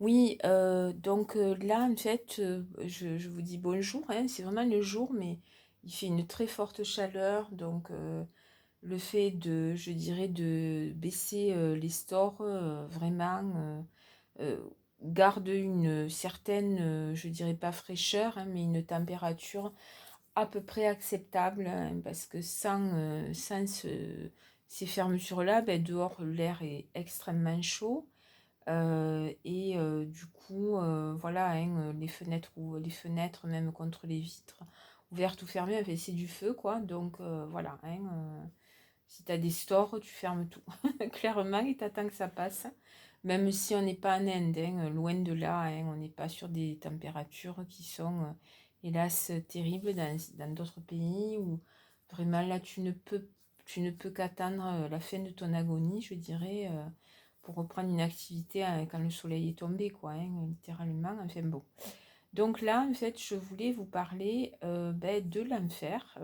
Oui, donc là, en fait, je vous dis bonjour, hein, c'est vraiment le jour, mais il fait une très forte chaleur, donc le fait de je dirais de baisser, les stores, vraiment, garde une certaine, je dirais pas fraîcheur, hein, mais une température à peu près acceptable, hein, parce que sans ces fermetures-là, dehors l'air est extrêmement chaud. Et du coup, voilà, hein, les fenêtres même contre les vitres, ouvertes ou fermées, enfin, c'est du feu, quoi. Donc voilà, hein, si tu as des stores, tu fermes tout, clairement, et tu attends que ça passe. Même si on n'est pas en Inde, hein, loin de là, hein, on n'est pas sur des températures qui sont, hélas, terribles dans d'autres pays où vraiment là, tu ne peux qu'attendre la fin de ton agonie, je dirais, pour reprendre une activité quand le soleil est tombé, quoi, hein, littéralement. Enfin bon. Donc là, en fait, je voulais vous parler de l'enfer.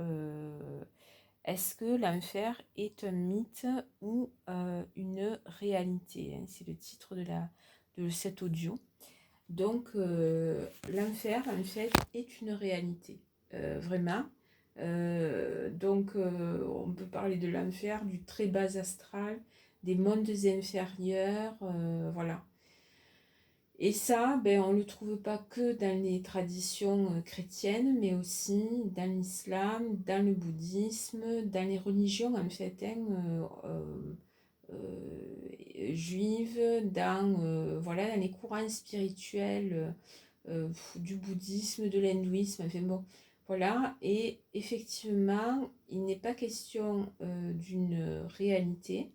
Est-ce que l'enfer est un mythe ou une réalité, hein? C'est le titre de cet audio. Donc, l'enfer, en fait, est une réalité, vraiment. Donc, on peut parler de l'enfer, du très bas astral, des mondes inférieurs, voilà. Et ça, on ne le trouve pas que dans les traditions chrétiennes, mais aussi dans l'islam, dans le bouddhisme, dans les religions, en fait, hein, juives, voilà, dans les courants spirituels du bouddhisme, de l'hindouisme, enfin bon, voilà. Et effectivement, il n'est pas question d'une réalité,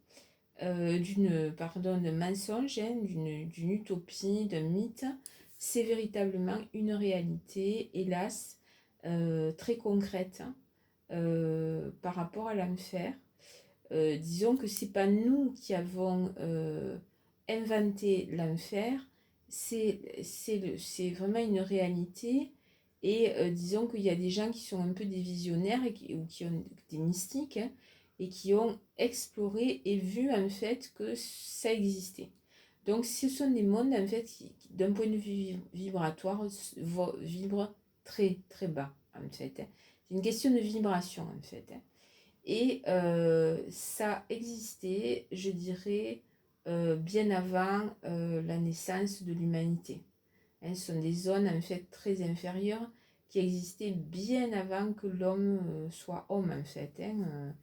d'un mensonge, hein, d'une utopie, d'un mythe. C'est véritablement une réalité, hélas, très concrète, par rapport à l'enfer. Disons que c'est pas nous qui avons inventé l'enfer, c'est vraiment une réalité. Et disons qu'il y a des gens qui sont un peu des visionnaires ou qui ont des mystiques, hein, et qui ont exploré et vu en fait que ça existait. Donc ce sont des mondes en fait qui, d'un point de vue vibratoire, vibrent très très bas en fait, hein. C'est une question de vibration en fait, hein. Et ça existait, je dirais, bien avant la naissance de l'humanité, hein. Ce sont des zones en fait très inférieures qui existaient bien avant que l'homme soit homme en fait, hein.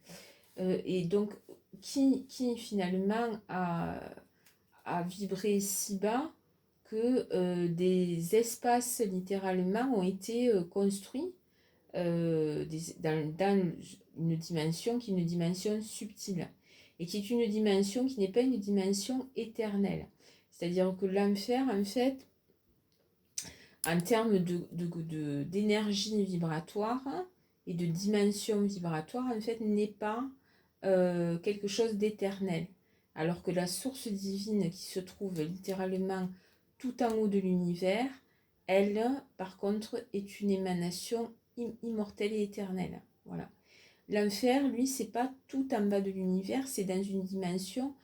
Et donc, qui finalement a vibré si bas que des espaces littéralement ont été construits dans une dimension qui est une dimension subtile et qui est une dimension qui n'est pas une dimension éternelle. C'est-à-dire que l'enfer, en fait, en termes d'énergie vibratoire et de dimension vibratoire, en fait, n'est pas quelque chose d'éternel. Alors que la source divine qui se trouve littéralement tout en haut de l'univers, elle, par contre, est une émanation immortelle et éternelle. Voilà. L'enfer, lui, c'est pas tout en bas de l'univers, c'est dans une dimension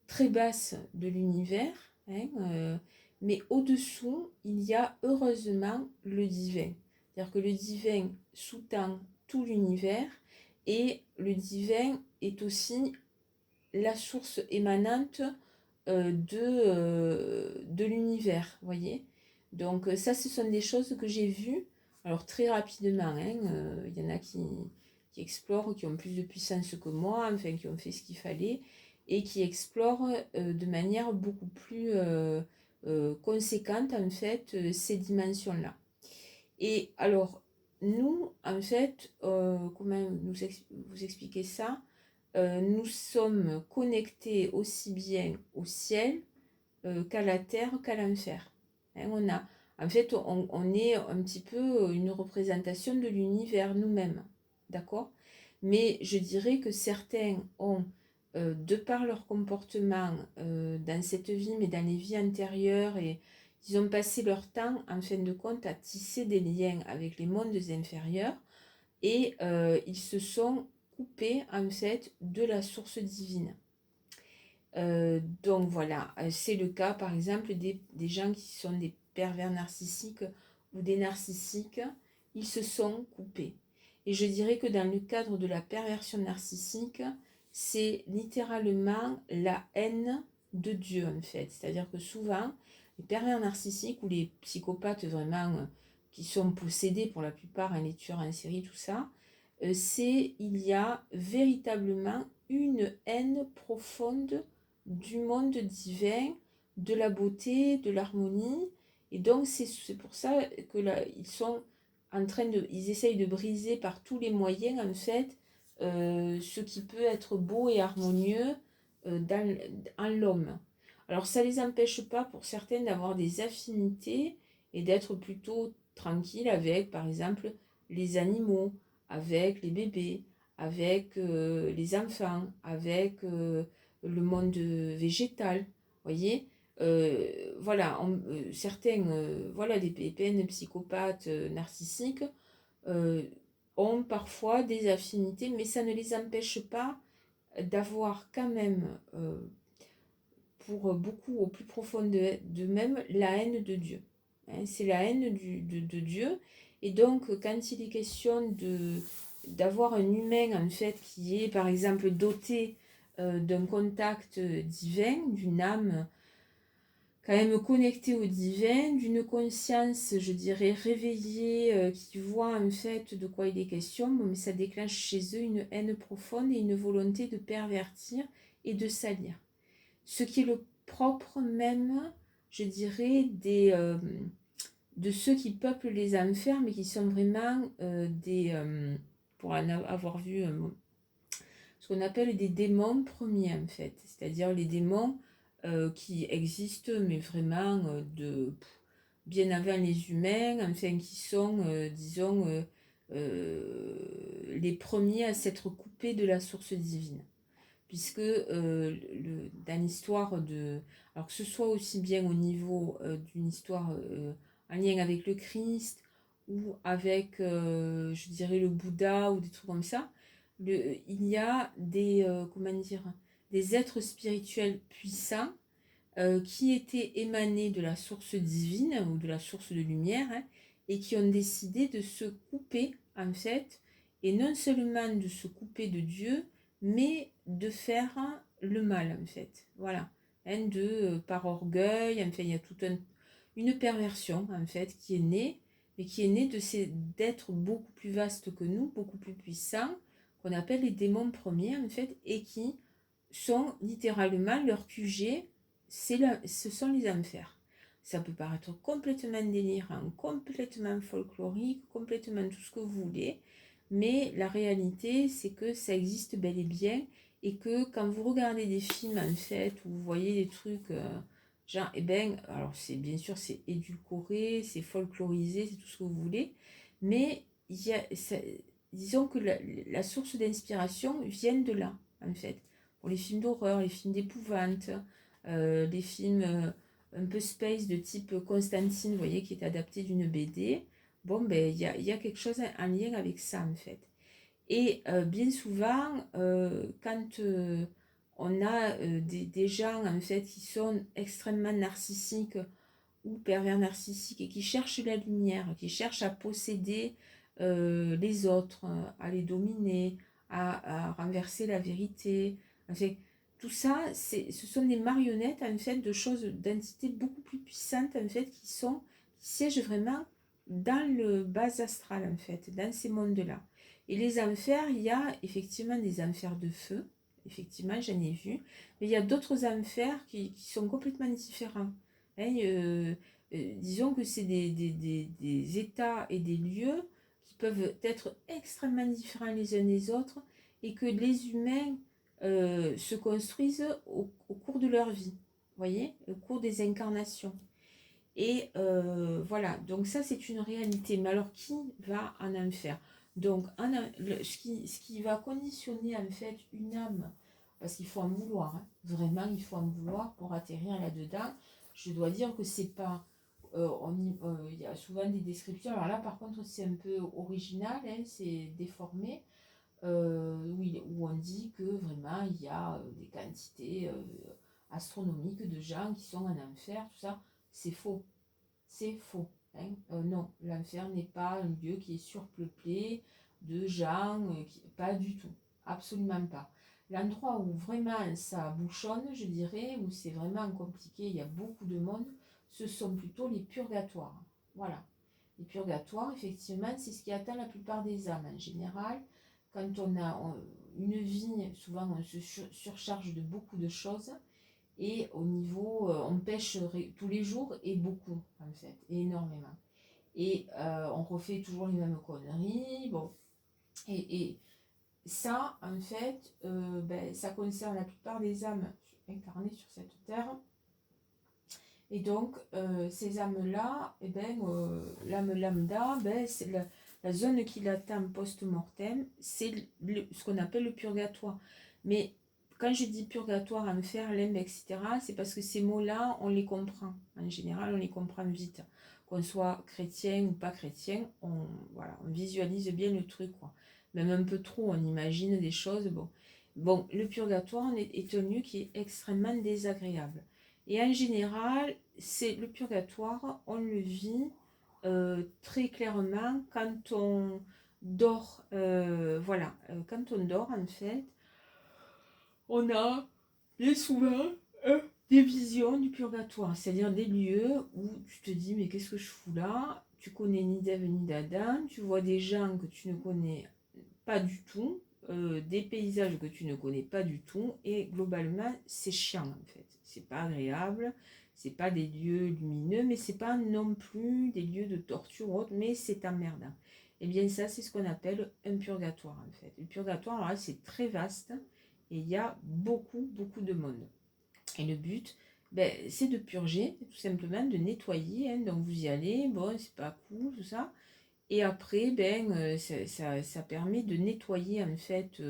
très basse de l'univers, hein, mais au-dessous, il y a heureusement le divin. C'est-à-dire que le divin sous-tend tout l'univers et le divin est aussi la source émanante de l'univers, voyez. Donc ça, ce sont des choses que j'ai vues, alors très rapidement, hein, y en a qui explorent, qui ont plus de puissance que moi, enfin qui ont fait ce qu'il fallait, et qui explorent de manière beaucoup plus conséquente, en fait, ces dimensions-là. Et alors, nous, en fait, comment vous expliquer ça? Nous sommes connectés aussi bien au ciel qu'à la terre, qu'à l'enfer, hein. En fait, on est un petit peu une représentation de l'univers nous-mêmes, d'accord? Mais je dirais que certains ont, de par leur comportement dans cette vie, mais dans les vies antérieures, et ils ont passé leur temps, en fin de compte, à tisser des liens avec les mondes inférieurs, et ils se sont coupés, en fait, de la source divine. Donc voilà, c'est le cas par exemple des gens qui sont des pervers narcissiques ou des narcissiques, ils se sont coupés. Et je dirais que dans le cadre de la perversion narcissique, c'est littéralement la haine de Dieu en fait. C'est-à-dire que souvent, les pervers narcissiques ou les psychopathes vraiment qui sont possédés pour la plupart, hein, les tueurs en série, tout ça, il y a véritablement une haine profonde du monde divin, de la beauté, de l'harmonie. Et donc, c'est pour ça que là, ils essayent de briser par tous les moyens, en fait, ce qui peut être beau et harmonieux en l'homme. Alors, ça ne les empêche pas, pour certains, d'avoir des affinités et d'être plutôt tranquilles avec, par exemple, les animaux, avec les bébés, avec les enfants, avec le monde végétal, voyez. Voilà, certains, voilà, des PN psychopathes narcissiques euh, ont parfois des affinités, mais ça ne les empêche pas d'avoir quand même, pour beaucoup au plus profond d'eux-mêmes, la haine de Dieu. Hein, c'est la haine de Dieu. Et donc, quand il est question d'avoir un humain, en fait, qui est, par exemple, doté d'un contact divin, d'une âme quand même connectée au divin, d'une conscience, je dirais, réveillée, qui voit, en fait, de quoi il est question, bon, mais ça déclenche chez eux une haine profonde et une volonté de pervertir et de salir. Ce qui est le propre même, je dirais, de ceux qui peuplent les enfers, mais qui sont vraiment pour en avoir vu, ce qu'on appelle des démons premiers, en fait. C'est-à-dire les démons qui existent, mais vraiment bien avant les humains, enfin, qui sont, disons, les premiers à s'être coupés de la source divine, puisque dans l'histoire alors que ce soit aussi bien au niveau d'une histoire en lien avec le Christ ou avec, je dirais, le Bouddha ou des trucs comme ça, il y a comment dire, des êtres spirituels puissants qui étaient émanés de la source divine ou de la source de lumière, hein, et qui ont décidé de se couper, en fait, et non seulement de se couper de Dieu, mais de faire le mal, en fait. Voilà. Hein, par orgueil, enfin, il y a une perversion, en fait, qui est née, mais qui est née d'êtres beaucoup plus vastes que nous, beaucoup plus puissants, qu'on appelle les démons premiers, en fait, et qui sont littéralement leur QG, ce sont les enfers. Ça peut paraître complètement délirant, complètement folklorique, complètement tout ce que vous voulez, mais la réalité, c'est que ça existe bel et bien, et que quand vous regardez des films, en fait, où vous voyez des trucs, genre, eh ben, alors c'est bien sûr, c'est édulcoré, c'est folklorisé, c'est tout ce que vous voulez, mais disons que la source d'inspiration vient de là, en fait. Pour les films d'horreur, les films d'épouvante, les films un peu space de type Constantine, vous voyez, qui est adapté d'une BD. Bon, ben, il y a quelque chose en lien avec ça, en fait. Et bien souvent, quand on a des gens, en fait, qui sont extrêmement narcissiques ou pervers narcissiques et qui cherchent la lumière, qui cherchent à posséder les autres, à les dominer, à renverser la vérité. Enfin, tout ça, ce sont des marionnettes en fait de choses, d'entités beaucoup plus puissantes en fait qui siègent vraiment dans le bas astral en fait, dans ces mondes-là. Et les enfers, il y a effectivement des enfers de feu, effectivement j'en ai vu, mais il y a d'autres enfers qui sont complètement différents. Hein, disons que c'est des états et des lieux qui peuvent être extrêmement différents les uns des autres et que les humains se construisent au cours de leur vie, voyez, au cours des incarnations. Et voilà, donc ça c'est une réalité. Mais alors qui va en enfer? Donc ce qui va conditionner en fait une âme, parce qu'il faut en vouloir, hein, vraiment il faut en vouloir pour atterrir là-dedans. Je dois dire que c'est pas... Il y a souvent des descriptions, alors là par contre c'est un peu original, hein, c'est déformé. où on dit que vraiment il y a des quantités astronomiques de gens qui sont en enfer, tout ça. C'est faux. C'est faux. Hein. Non, l'enfer n'est pas un lieu qui est surpeuplé de gens, pas du tout. Absolument pas. L'endroit où vraiment ça bouchonne, je dirais, où c'est vraiment compliqué, il y a beaucoup de monde, ce sont plutôt les purgatoires. Voilà. Les purgatoires, effectivement, c'est ce qui atteint la plupart des âmes. En général, quand une vie, souvent on se surcharge de beaucoup de choses. Et au niveau, on pêche tous les jours et beaucoup, en fait, et énormément. Et on refait toujours les mêmes conneries. Bon. Et ça, en fait, ça concerne la plupart des âmes incarnées sur cette terre. Et donc, ces âmes-là, l'âme lambda, c'est la zone qui l'atteint post-mortem, c'est ce qu'on appelle le purgatoire. Mais quand je dis purgatoire, enfer, limbe, etc., c'est parce que ces mots-là, on les comprend. En général, on les comprend vite. Qu'on soit chrétien ou pas chrétien, voilà, on visualise bien le truc, quoi. Même un peu trop, on imagine des choses. Bon, le purgatoire est un lieu qui est extrêmement désagréable. Et en général, c'est le purgatoire, on le vit très clairement quand on dort. Voilà, quand on dort, en fait, on a bien souvent des visions du purgatoire, c'est-à-dire des lieux où tu te dis, mais qu'est-ce que je fous là? Tu connais ni d'Ève ni d'Adam, tu vois des gens que tu ne connais pas du tout, des paysages que tu ne connais pas du tout, et globalement, c'est chiant en fait. C'est pas agréable, c'est pas des lieux lumineux, mais c'est pas non plus des lieux de torture ou autre, mais c'est emmerdant. Et bien ça, c'est ce qu'on appelle un purgatoire en fait. Le purgatoire, alors là, c'est très vaste, et il y a beaucoup, beaucoup de monde. Et le but, c'est de purger, tout simplement, de nettoyer, hein. Donc vous y allez, bon, c'est pas cool, tout ça. Et après, ça permet de nettoyer en fait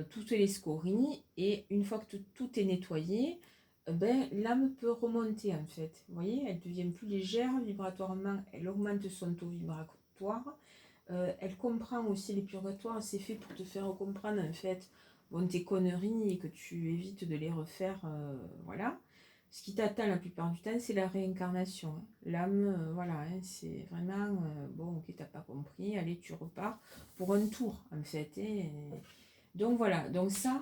toutes les scories. Et une fois que tout est nettoyé, l'âme peut remonter en fait. Vous voyez, elle devient plus légère vibratoirement, elle augmente son taux vibratoire. Elle comprend aussi les purgatoires, c'est fait pour te faire comprendre en fait tes conneries et que tu évites de les refaire. Voilà. Ce qui t'attend la plupart du temps, c'est la réincarnation. Hein. L'âme, voilà, hein, c'est vraiment, bon, ok, t'as pas compris, allez, tu repars pour un tour, en fait. Et donc voilà, donc ça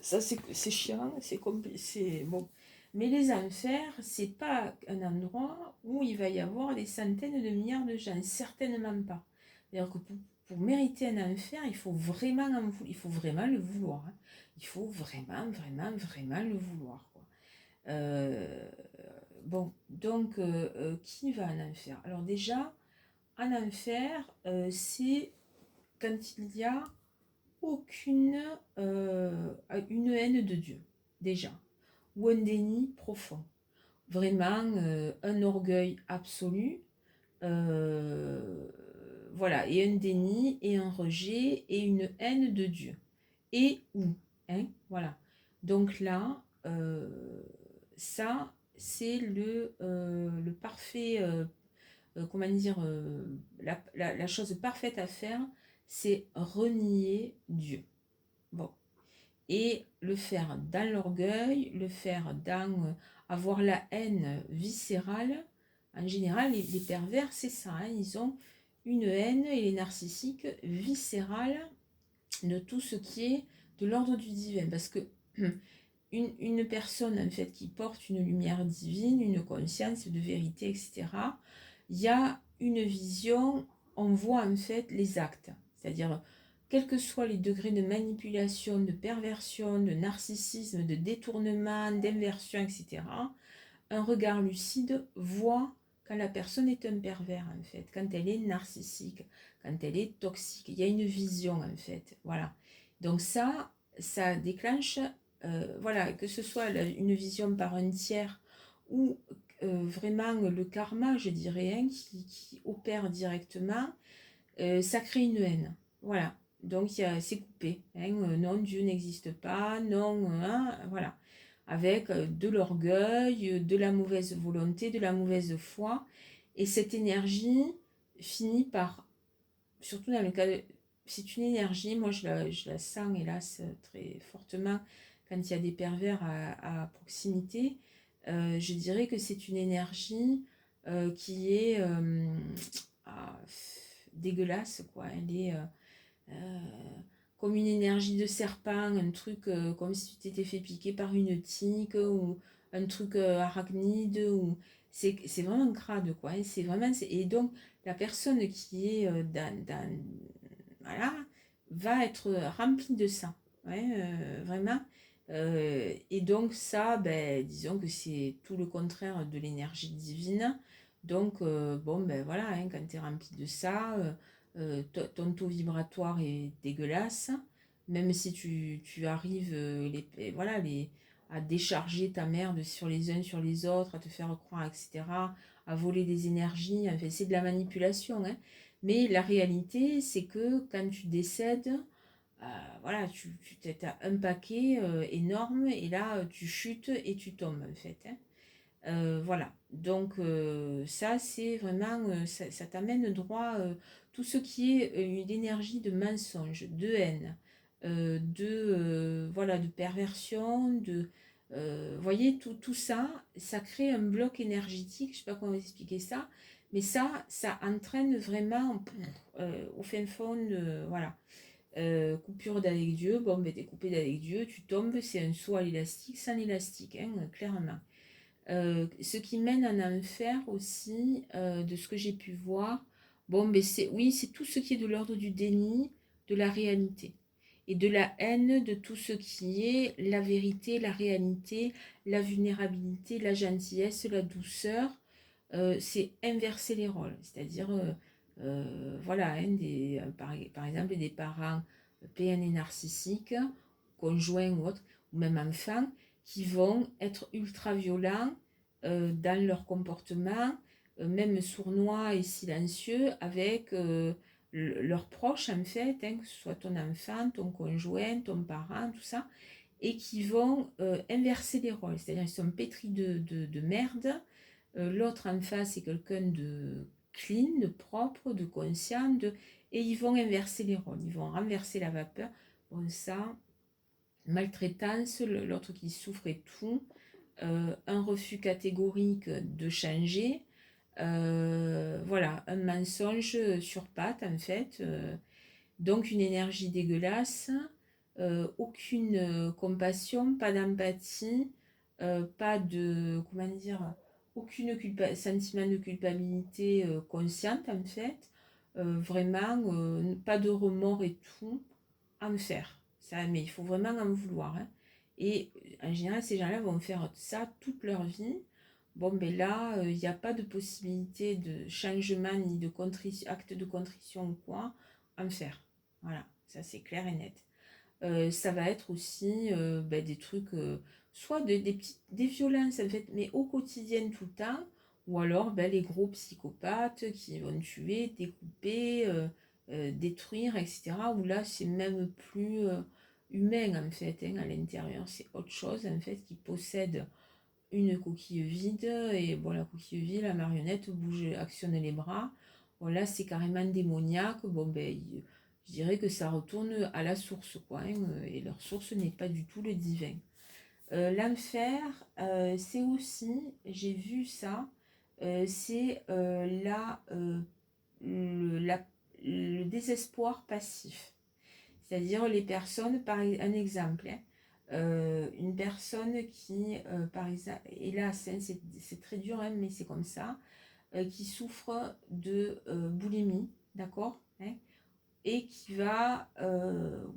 c'est chiant, c'est bon. Mais les enfers, c'est pas un endroit où il va y avoir des centaines de milliards de gens, certainement pas. C'est-à-dire que pour mériter un enfer, il faut vraiment le vouloir. Hein. Il faut vraiment, vraiment, vraiment le vouloir. Quoi. Euh, bon, donc, qui va en enfer? Alors déjà, en enfer, c'est quand il y a aucune une haine de Dieu, déjà, ou un déni profond. Vraiment, un orgueil absolu, euh, voilà, et un déni, et un rejet, et une haine de Dieu. Et où, hein, voilà. Donc là, ça, c'est le parfait, comment dire, la chose parfaite à faire, c'est renier Dieu. Bon. Et le faire dans l'orgueil, le faire dans avoir la haine viscérale. En général, les pervers, c'est ça. Hein, ils ont une haine, et les narcissiques, viscérale de tout ce qui est de l'ordre du divin. Parce que une personne en fait qui porte une lumière divine, une conscience de vérité, etc., il y a une vision, on voit en fait les actes, c'est-à-dire quels que soient les degrés de manipulation, de perversion, de narcissisme, de détournement, d'inversion, etc., un regard lucide voit quand la personne est un pervers en fait, quand elle est narcissique, quand elle est toxique, il y a une vision en fait, voilà. Donc ça déclenche voilà, que ce soit une vision par un tiers ou vraiment le karma, je dirais, hein, qui opère directement, ça crée une haine. Voilà. Donc c'est coupé. Hein, non, Dieu n'existe pas. Non, hein, voilà. Avec de l'orgueil, de la mauvaise volonté, de la mauvaise foi. Et cette énergie finit par, surtout dans le cas c'est une énergie, moi je la sens hélas très fortement quand il y a des pervers à proximité. Je dirais que c'est une énergie qui est ah, dégueulasse, quoi. Elle est euh, comme une énergie de serpent, un truc comme si tu t'étais fait piquer par une tique ou un truc arachnide. Ou... c'est vraiment crade, quoi. Hein. C'est vraiment, et donc, la personne qui est voilà, va être remplie de ça. Ouais, vraiment. Et donc ça, ben, disons que c'est tout le contraire de l'énergie divine. Donc, bon, ben voilà, hein, quand tu es rempli de ça, ton taux vibratoire est dégueulasse. Même si tu arrives voilà, à décharger ta merde sur les uns, sur les autres, à te faire croire, etc., à voler des énergies, enfin, c'est de la manipulation. Hein. Mais la réalité, c'est que quand tu décèdes, voilà, tu as un paquet énorme et là, tu chutes et tu tombes, en fait. Hein. Voilà, donc ça c'est vraiment, ça t'amène droit tout ce qui est une énergie de mensonge, de haine, voilà, de perversion, voyez, tout ça, ça crée un bloc énergétique, je sais pas comment expliquer ça, mais ça entraîne vraiment au fin fond, voilà, coupure d'avec Dieu, bon, ben t'es coupé d'avec Dieu, tu tombes, c'est un saut à l'élastique, sans élastique, hein, clairement. Ce qui mène en enfer aussi, de ce que j'ai pu voir, bon, mais oui, c'est tout ce qui est de l'ordre du déni de la réalité et de la haine de tout ce qui est la vérité, la réalité, la vulnérabilité, la gentillesse, la douceur. C'est inverser les rôles, c'est-à-dire, voilà, hein, par exemple, des parents PN et narcissiques, conjoints ou autres, ou même enfants, qui vont être ultra violents dans leur comportement, même sournois et silencieux avec leurs proches en fait, hein, que ce soit ton enfant, ton conjoint, ton parent, tout ça, et qui vont inverser les rôles, c'est-à-dire ils sont pétris de merde, l'autre en face est quelqu'un de clean, de propre, de conscient, et ils vont inverser les rôles, ils vont renverser la vapeur, bon ça, maltraitance, l'autre qui souffre et tout, un refus catégorique de changer, voilà, un mensonge sur pattes en fait, donc une énergie dégueulasse, aucune compassion, pas d'empathie, pas de, comment dire, aucune sentiment de culpabilité consciente en fait, vraiment pas de remords et tout, enfer. Ça, mais il faut vraiment en vouloir. Hein. Et en général, ces gens-là vont faire ça toute leur vie. Bon, ben là, il n'y a pas de possibilité de changement ni de acte de contrition ou quoi. Enfer. Voilà, ça c'est clair et net. Ça va être aussi ben, des trucs, soit des violences en fait, mais au quotidien tout le temps, ou alors ben, les gros psychopathes qui vont tuer, découper, détruire, etc. Où là c'est même plus humain en fait, hein, à l'intérieur, c'est autre chose en fait qui possède une coquille vide, et bon la coquille vide, la marionnette bouge, actionne les bras, bon là c'est carrément démoniaque, bon ben je dirais que ça retourne à la source quoi, hein, et leur source n'est pas du tout le divin. L'enfer, c'est aussi, j'ai vu ça, c'est le désespoir passif. C'est-à-dire les personnes, par un exemple, hein, une personne qui, par exemple, hélas, hein, c'est très dur, hein, mais c'est comme ça, qui souffre de boulimie, d'accord, hein, et qui va,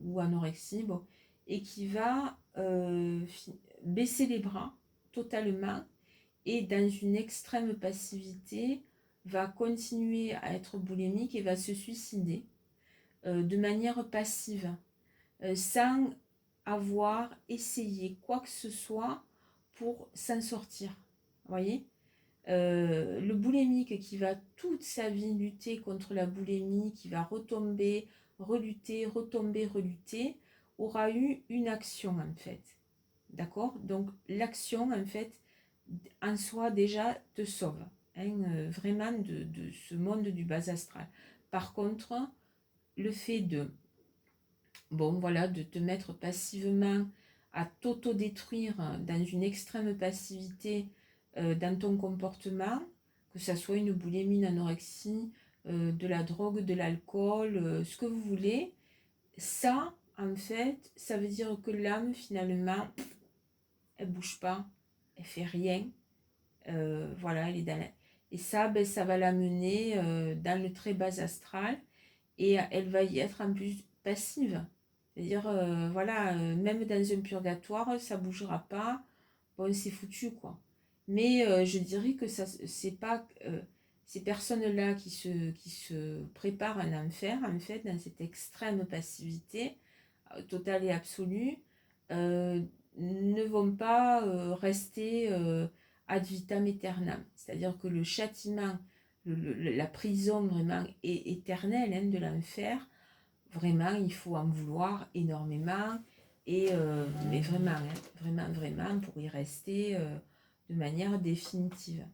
ou anorexie, bon, et qui va baisser les bras totalement et dans une extrême passivité, va continuer à être boulimique et va se suicider de manière passive sans avoir essayé quoi que ce soit pour s'en sortir. Vous voyez, le boulémique qui va toute sa vie lutter contre la boulémie, qui va retomber, relutter, retomber, relutter, aura eu une action en fait. D'accord. Donc l'action en fait en soi déjà te sauve, hein, vraiment de ce monde du bas astral. Par contre, le fait de, bon voilà, de te mettre passivement à t'auto-détruire dans une extrême passivité dans ton comportement, que ça soit une boulimie, une anorexie, de la drogue, de l'alcool, ce que vous voulez, ça, en fait, ça veut dire que l'âme, finalement, elle bouge pas, elle fait rien, voilà, elle est dans la... Et ça, ben, ça va l'amener dans le très bas astral, et elle va y être en plus passive. C'est-à-dire, voilà, même dans un purgatoire, ça bougera pas. Bon, c'est foutu, quoi. Mais je dirais que ça, c'est pas ces personnes-là qui se préparent un enfer, en fait, dans cette extrême passivité totale et absolue, euh, ne vont pas rester ad vitam aeternam. C'est-à-dire que le châtiment, la prison vraiment éternelle hein, de l'enfer, vraiment, il faut en vouloir énormément. Et, mais vraiment, hein, vraiment, pour y rester de manière définitive.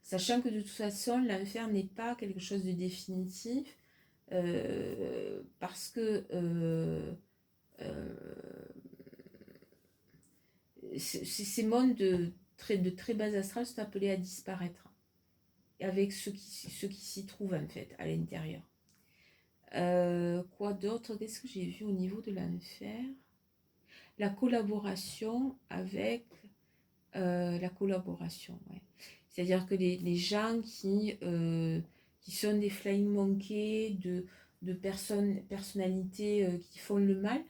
Sachant que de toute façon, l'enfer n'est pas quelque chose de définitif, parce que euh, ces mondes de très bas astral sont appelés à disparaître, avec ceux qui s'y trouvent en fait, à l'intérieur. Quoi d'autre? Qu'est-ce que j'ai vu au niveau de l'enfer? La collaboration avec la collaboration, ouais. C'est-à-dire que les gens qui sont des flying monkeys, de personnalités qui font le mal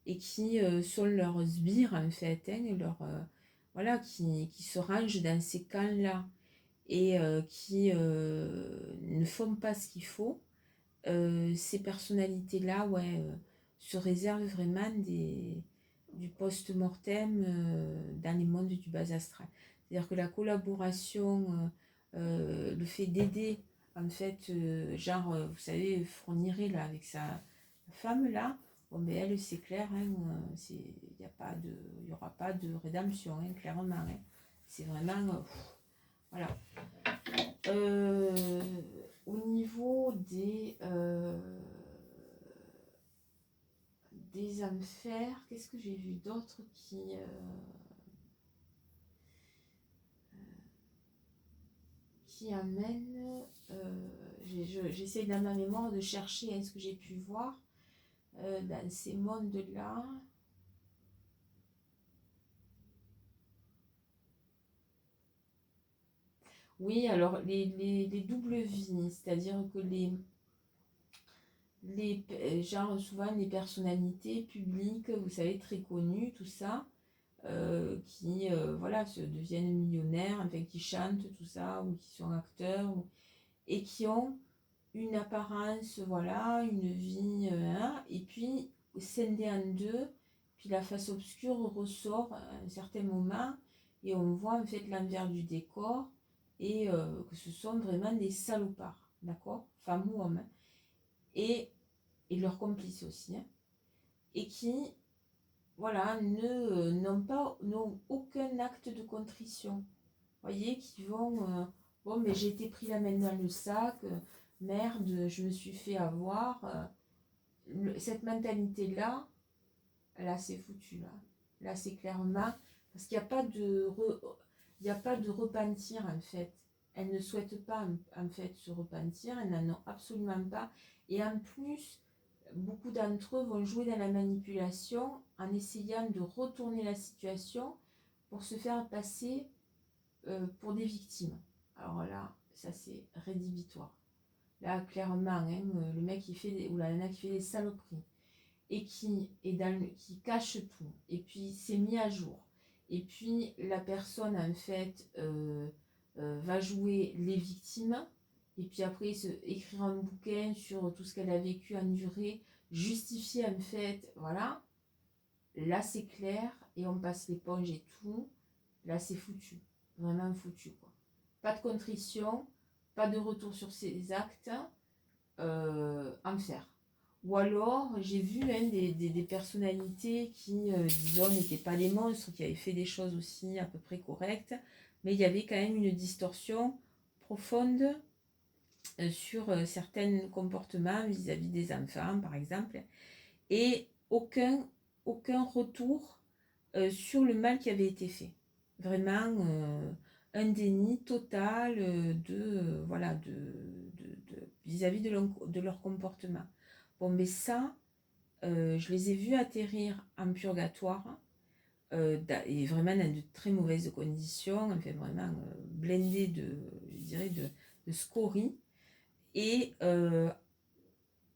et qui sont leurs sbires en fait, hein, voilà, qui se rangent dans ces camps-là et qui ne font pas ce qu'il faut, ces personnalités-là, ouais, se réservent vraiment du post-mortem dans les mondes du bas astral. C'est-à-dire que la collaboration, le fait d'aider, en fait, genre, vous savez, Fourniret, là, avec sa femme, là, bon, mais elle, c'est clair, hein, il n'y aura pas de rédemption, hein, clairement. Hein. C'est vraiment, voilà. Euh, Au niveau des enfers, qu'est-ce que j'ai vu d'autre qui amène, j'essaie dans ma mémoire de chercher ce que j'ai pu voir dans ces mondes-là. Oui, alors les doubles vies, c'est-à-dire que genre souvent les personnalités publiques, vous savez, très connues, tout ça, qui voilà, se deviennent millionnaires, enfin, qui chantent, tout ça, ou qui sont acteurs, et qui ont une apparence, voilà, une vie, hein, et puis scindée en deux, puis la face obscure ressort à un certain moment, et on voit en fait l'envers du décor, et que ce sont vraiment des salopards, d'accord, femmes ou hommes, hein, et, et leurs complices aussi, hein, et qui, voilà, n'ont aucun acte de contrition, voyez, qui vont, bon, mais j'ai été pris la main dans le sac, merde, je me suis fait avoir. Cette mentalité-là, là, c'est foutu, là. Là, c'est clairement, parce qu'il n'y a pas il n'y a pas de repentir, en fait. Elles ne souhaitent pas, en fait, se repentir, elles n'en ont absolument pas. Et en plus, beaucoup d'entre eux vont jouer dans la manipulation en essayant de retourner la situation pour se faire passer pour des victimes. Alors là, ça c'est rédhibitoire. Là, clairement, hein, le mec qui fait ou la nana qui fait des saloperies et qui cache tout, et puis c'est mis à jour. Et puis la personne, en fait, va jouer les victimes, et puis après écrire un bouquin sur tout ce qu'elle a vécu, enduré, justifier en fait, voilà. Là, c'est clair, et on passe l'éponge et tout. Là, c'est foutu. Vraiment foutu, quoi. Pas de contrition, pas de retour sur ses actes, enfer. Ou alors, j'ai vu hein, des personnalités qui, disons, n'étaient pas des monstres, qui avaient fait des choses aussi à peu près correctes, mais il y avait quand même une distorsion profonde sur certains comportements vis-à-vis des enfants, par exemple, et aucun retour sur le mal qui avait été fait. Vraiment un déni total voilà, vis-à-vis de leur comportement. Bon, mais ça, je les ai vus atterrir en purgatoire, et vraiment dans de très mauvaises conditions, enfin vraiment blindés je dirais, de scories, et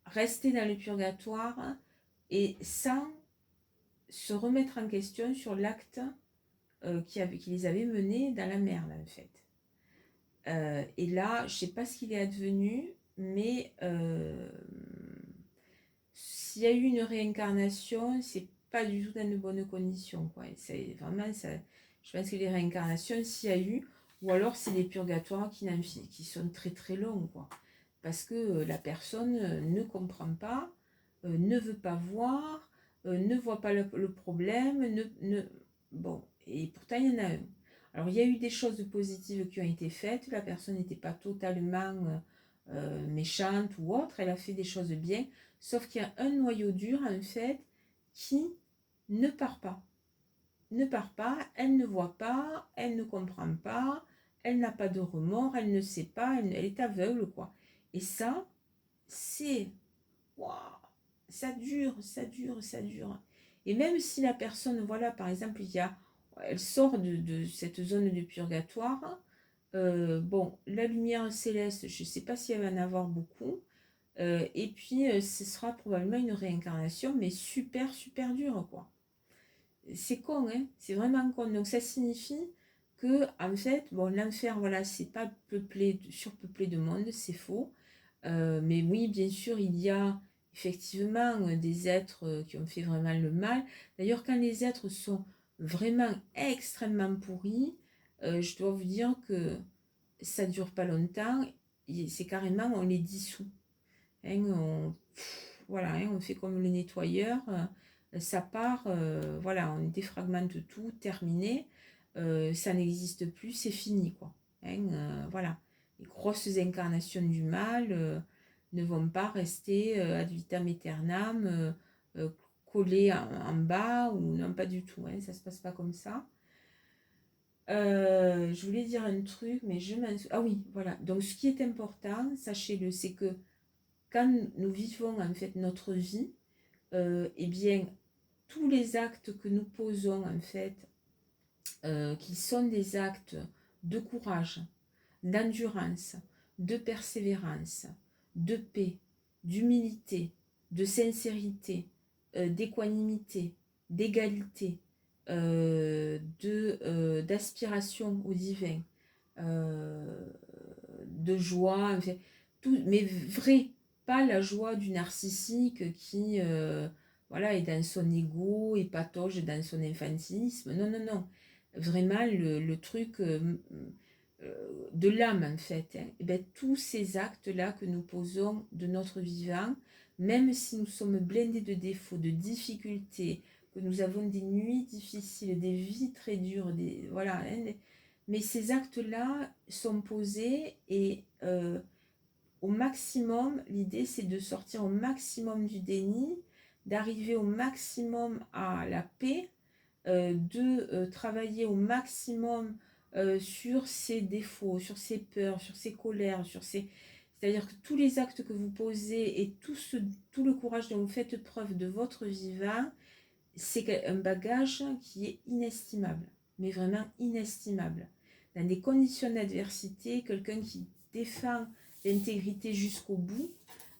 rester dans le purgatoire et sans se remettre en question sur l'acte qui les avait menés dans la merde, en fait. Et là, je ne sais pas ce qu'il est advenu, mais s'il y a eu une réincarnation, c'est pas du tout dans de bonnes conditions, quoi. C'est vraiment ça. Je pense que les réincarnations, s'il y a eu, ou alors c'est les purgatoires qui sont très très longs, quoi. Parce que la personne ne comprend pas, ne veut pas voir, ne voit pas le problème, bon, et pourtant il y en a un. Alors il y a eu des choses positives qui ont été faites, la personne n'était pas totalement méchante ou autre, elle a fait des choses bien, sauf qu'il y a un noyau dur en fait qui ne part pas. Ne part pas, elle ne voit pas, elle ne comprend pas, elle n'a pas de remords, elle ne sait pas, elle est aveugle, quoi. Et ça, c'est... Waouh, ça dure, ça dure, ça dure. Et même si la personne, voilà, par exemple, elle sort de cette zone de purgatoire, bon, la lumière céleste, je ne sais pas s'il va en avoir beaucoup, et puis ce sera probablement une réincarnation, mais super, super dure, quoi. C'est con, hein, c'est vraiment con. Donc ça signifie que, en fait, bon, l'enfer, voilà, c'est pas surpeuplé de monde, c'est faux. Mais oui, bien sûr, il y a effectivement des êtres qui ont fait vraiment le mal. D'ailleurs, quand les êtres sont vraiment extrêmement pourris, je dois vous dire que ça dure pas longtemps. C'est carrément, on les dissout. Hein, voilà, hein, on fait comme le nettoyeur. Ça part, voilà, on défragmente tout, terminé. Ça n'existe plus, c'est fini, quoi. Hein, voilà. Les grosses incarnations du mal ne vont pas rester ad vitam aeternam, euh, collées en bas, ou non, pas du tout. Hein, ça se passe pas comme ça. Je voulais dire un truc, mais je m'en souviens. Ah oui, voilà. Donc, ce qui est important, sachez-le, c'est que quand nous vivons en fait notre vie, eh bien, tous les actes que nous posons en fait, qui sont des actes de courage, d'endurance, de persévérance, de paix, d'humilité, de sincérité, d'équanimité, d'égalité, d'aspiration au divin, euh, de joie, enfin, tout, mais vrai, pas la joie du narcissique qui voilà, est dans son ego et patauge dans son infantilisme. Non, non, non. Vraiment, le truc de l'âme, en fait. Hein. Et bien, tous ces actes-là que nous posons de notre vivant, même si nous sommes blindés de défauts, de difficultés, que nous avons des nuits difficiles, des vies très dures, voilà, hein, mais ces actes-là sont posés et au maximum, l'idée c'est de sortir au maximum du déni, d'arriver au maximum à la paix, de travailler au maximum sur ses défauts, sur ses peurs, sur ses colères, c'est-à-dire que tous les actes que vous posez et tout le courage dont vous faites preuve de votre vivant, c'est un bagage qui est inestimable, mais vraiment inestimable. Dans des conditions d'adversité, quelqu'un qui défend l'intégrité jusqu'au bout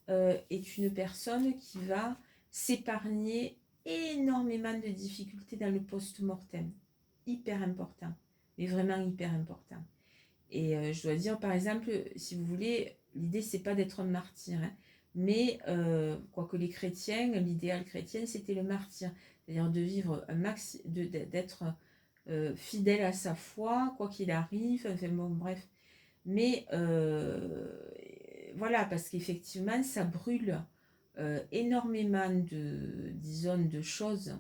est une personne qui va s'épargner énormément de difficultés dans le post-mortem. Hyper important, mais vraiment hyper important. Et je dois dire, par exemple, si vous voulez, l'idée, c'est pas d'être un martyr, hein, mais quoique les chrétiens, l'idéal chrétien, c'était le martyr, c'est-à-dire de vivre d'être fidèle à sa foi, quoi qu'il arrive, enfin bon, bref. Mais voilà, parce qu'effectivement, ça brûle énormément disons, de choses.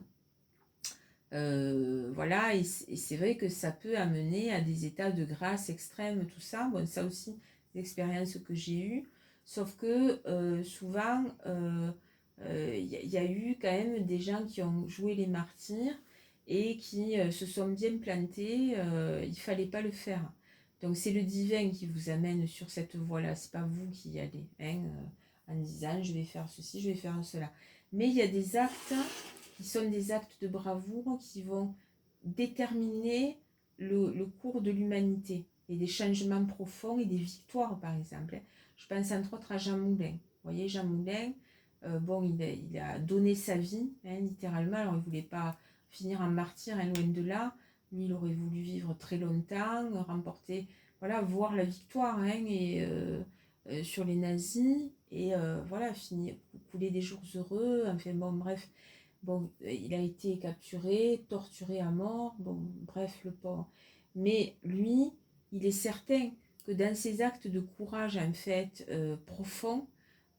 Voilà, et c'est vrai que ça peut amener à des états de grâce extrême, tout ça. Bon, ça aussi, l'expérience que j'ai eue. Sauf que souvent, y a eu quand même des gens qui ont joué les martyrs et qui se sont bien plantés. Il ne fallait pas le faire. Donc c'est le divin qui vous amène sur cette voie-là. C'est pas vous qui y allez, hein, en disant je vais faire ceci, je vais faire cela. Mais il y a des actes qui sont des actes de bravoure qui vont déterminer le cours de l'humanité et des changements profonds et des victoires, par exemple. Je pense entre autres à Jean Moulin. Vous voyez, Jean Moulin, bon, il a donné sa vie, hein, littéralement. Alors, il ne voulait pas finir en martyr, hein, loin de là. Lui, il aurait voulu vivre très longtemps, remporter, voilà, voir la victoire, hein, et, sur les nazis, et voilà, finir, couler des jours heureux. Enfin, bon, bref. Bon, il a été capturé, torturé à mort, bon, bref, le pauvre. Mais lui, il est certain que dans ses actes de courage, en fait, profonds,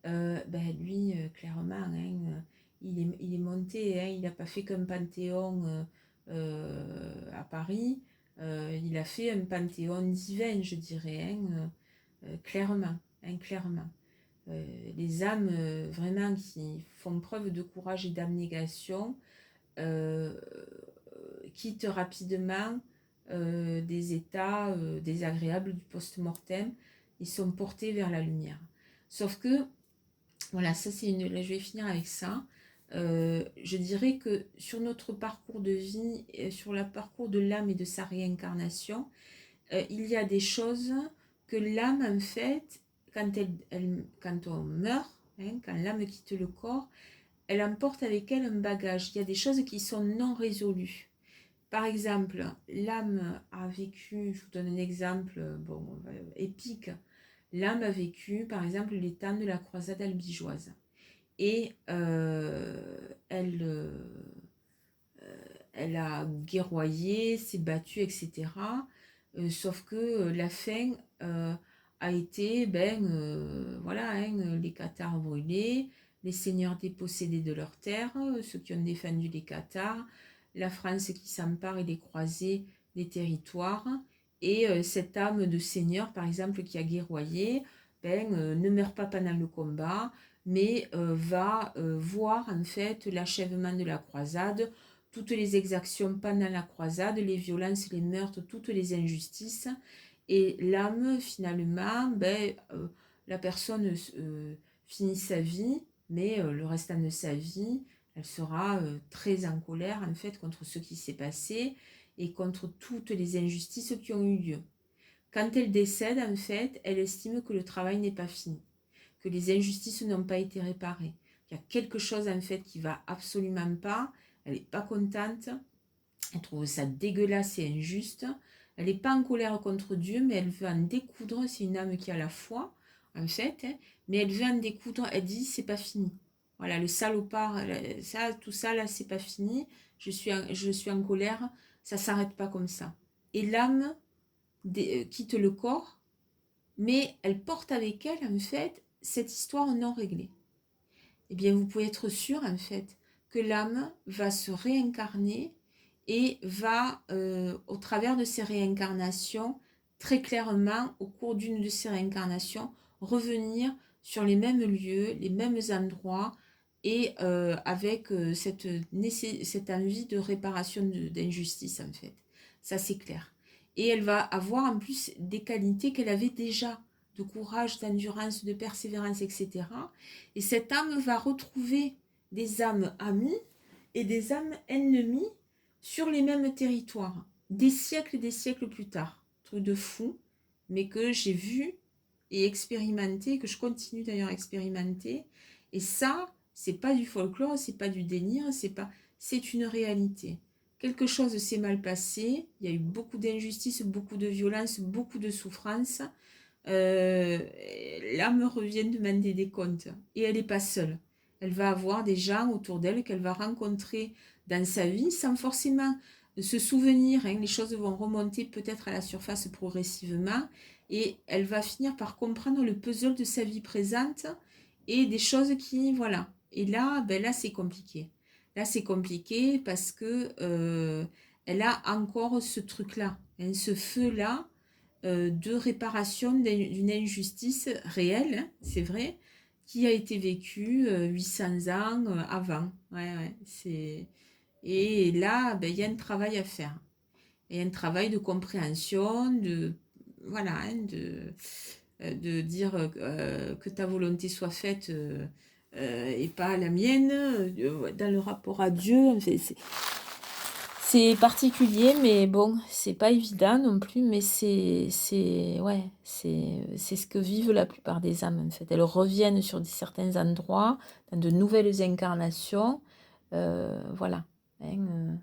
ben lui, clairement, hein, il est monté, hein, il n'a pas fait qu'un panthéon à Paris, il a fait un panthéon divin, je dirais, hein, clairement, hein, clairement. Les âmes vraiment qui font preuve de courage et d'abnégation euh, quittent rapidement des états désagréables du post-mortem. Ils sont portés vers la lumière. Sauf que, voilà, ça c'est une. Là, je vais finir avec ça. Je dirais que sur notre parcours de vie, sur le parcours de l'âme et de sa réincarnation, il y a des choses que l'âme, en fait, quand on meurt, hein, quand l'âme quitte le corps, elle emporte avec elle un bagage. Il y a des choses qui sont non résolues. Par exemple, l'âme a vécu, je vous donne un exemple bon, épique, l'âme a vécu, par exemple, les temps de la croisade albigeoise. Et elle a guerroyé, s'est battue, etc. Sauf que la fin a été, voilà, hein, les Cathares brûlés, les seigneurs dépossédés de leurs terres, ceux qui ont défendu les Cathares, la France qui s'empare et les croisés des territoires, et cette âme de seigneur, par exemple, qui a guerroyé, ne meurt pas pendant le combat, mais va voir en fait l'achèvement de la croisade, toutes les exactions pendant la croisade, les violences, les meurtres, toutes les injustices. Et l'âme, finalement, la personne finit sa vie, mais le restant de sa vie, elle sera très en colère, en fait, contre ce qui s'est passé et contre toutes les injustices qui ont eu lieu. Quand elle décède, en fait, elle estime que le travail n'est pas fini, que les injustices n'ont pas été réparées. Il y a quelque chose, en fait, qui va absolument pas. Elle n'est pas contente, elle trouve ça dégueulasse et injuste. Elle n'est pas en colère contre Dieu, mais elle veut en découdre. C'est une âme qui a la foi, en fait, hein, mais elle veut en découdre. Elle dit, c'est pas fini. Voilà, le salopard, ça, tout ça, là, c'est pas fini. Je suis en colère, ça s'arrête pas comme ça. Et l'âme quitte le corps, mais elle porte avec elle, en fait, cette histoire non réglée. Eh bien, vous pouvez être sûr, en fait, que l'âme va se réincarner et va, au travers de ces réincarnations, très clairement, au cours d'une de ces réincarnations, revenir sur les mêmes lieux, les mêmes endroits, et avec cette envie de réparation d'injustice, en fait. Ça, c'est clair. Et elle va avoir en plus des qualités qu'elle avait déjà, de courage, d'endurance, de persévérance, etc. Et cette âme va retrouver des âmes amies et des âmes ennemies sur les mêmes territoires, des siècles et des siècles plus tard. Truc de fou, mais que j'ai vu et expérimenté, que je continue d'ailleurs à expérimenter. Et ça, c'est pas du folklore, c'est pas du délire, c'est une réalité. Quelque chose s'est mal passé, il y a eu beaucoup d'injustice, beaucoup de violence, beaucoup de souffrance. L'âme revient demander des comptes. Et elle n'est pas seule. Elle va avoir des gens autour d'elle qu'elle va rencontrer dans sa vie sans forcément se souvenir. Hein. Les choses vont remonter peut-être à la surface progressivement et elle va finir par comprendre le puzzle de sa vie présente et des choses qui, voilà. Et là, là c'est compliqué. Là, c'est compliqué parce que elle a encore ce truc-là, hein, ce feu-là de réparation d'une injustice réelle, hein, c'est vrai, qui a été vécue 800 ans avant. Ouais, ouais, et là, ben, il y a un travail à faire. Et un travail de compréhension, voilà, hein, de dire que ta volonté soit faite et pas la mienne, dans le rapport à Dieu. C'est particulier, mais bon, c'est pas évident non plus, mais ouais, c'est ce que vivent la plupart des âmes, en fait. Elles reviennent sur certains endroits, dans de nouvelles incarnations, voilà. Hein,